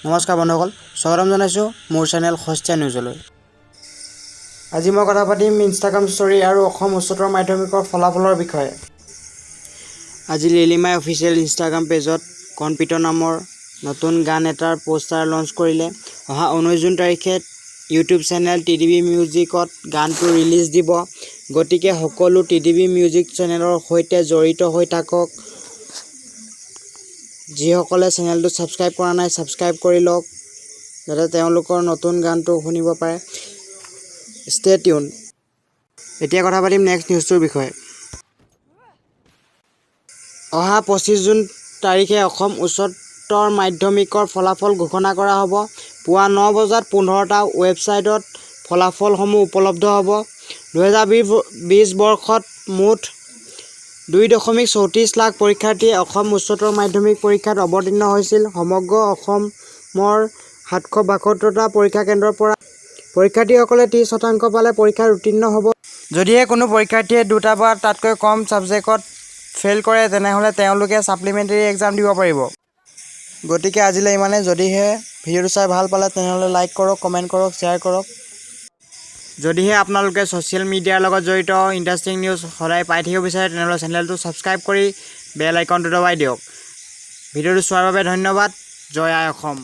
নমস্কাৰ বন্ধুসকল, স্বাগতম জনাইছোঁ মোৰ চেনেল সস্তীয়া নিউজলৈ। আজি মই কথা পাতিম ইনষ্টাগ্ৰাম ষ্টৰী আৰু অসম উচ্চতৰ মাধ্যমিকৰ ফলাফলৰ বিষয়ে। আজি লিলিমাই অফিচিয়েল ইনষ্টাগ্ৰাম পেজত কণপিত নামৰ নতুন গান এটাৰ পোষ্টাৰ লঞ্চ কৰিলে। অহা 19 জুন তাৰিখে ইউটিউব চেনেল টিডিবি মিউজিকত গানটো ৰিলিজ দিব। গতিকে সকলো টিডিবি মিউজিক চেনেলৰ সৈতে জড়িত হৈ থাকক। যিসকলে চেনেলটো ছাবস্ক্ৰাইব কৰা নাই ছাবস্ক্ৰাইব কৰি লওক, যাতে তেওঁলোকৰ নতুন গানটো শুনিব পাৰে। Stay tune. এতিয়া কথা পাতিম নেক্সট নিউজটোৰ বিষয়ে। অহা 25 জুন তাৰিখে অসম উচ্চতৰ মাধ্যমিকৰ ফলাফল ঘোষণা কৰা হ'ব। পুৱা 9 বজাত 15টা ৱেবছাইটত ফলাফলসমূহ উপলব্ধ হ'ব। 2020 বৰ্ষত মুঠ 2.34 লাখ পৰীক্ষাৰ্থীয়ে অসম উচ্চতৰ মাধ্যমিক পৰীক্ষাত অৱতীৰ্ণ হৈছিল। সমগ্ৰ অসমৰ 772টা পৰীক্ষা কেন্দ্ৰৰ পৰা পৰীক্ষাৰ্থীসকলে 30% পালে পৰীক্ষাত উত্তীৰ্ণ হ'ব। যদিহে কোনো পৰীক্ষাৰ্থীয়ে 2টা বা তাতকৈ কম ছাবজেক্টত ফেইল কৰে, তেনেহ'লে তেওঁলোকে ছাপ্লিমেণ্টেৰী এক্সাম দিব পাৰিব। গতিকে আজিলৈ ইমানেই। যদিহে ভিডিঅ'টো চাই ভাল পালে তেনেহ'লে লাইক কৰক, কমেণ্ট কৰক, শ্বেয়াৰ কৰক। যদিহে আপোনালোকে ছ'চিয়েল মিডিয়াৰ লগত জড়িত ইণ্টাৰেষ্টিং নিউজ সদায় পাই থাকিব বিচাৰে, তেনেহ'লে চেনেলটো ছাবস্ক্ৰাইব কৰি বেল আইকনটো দবাই দিয়ক। ভিডিঅ'টো চোৱাৰ বাবে ধন্যবাদ। জয় আই অসম।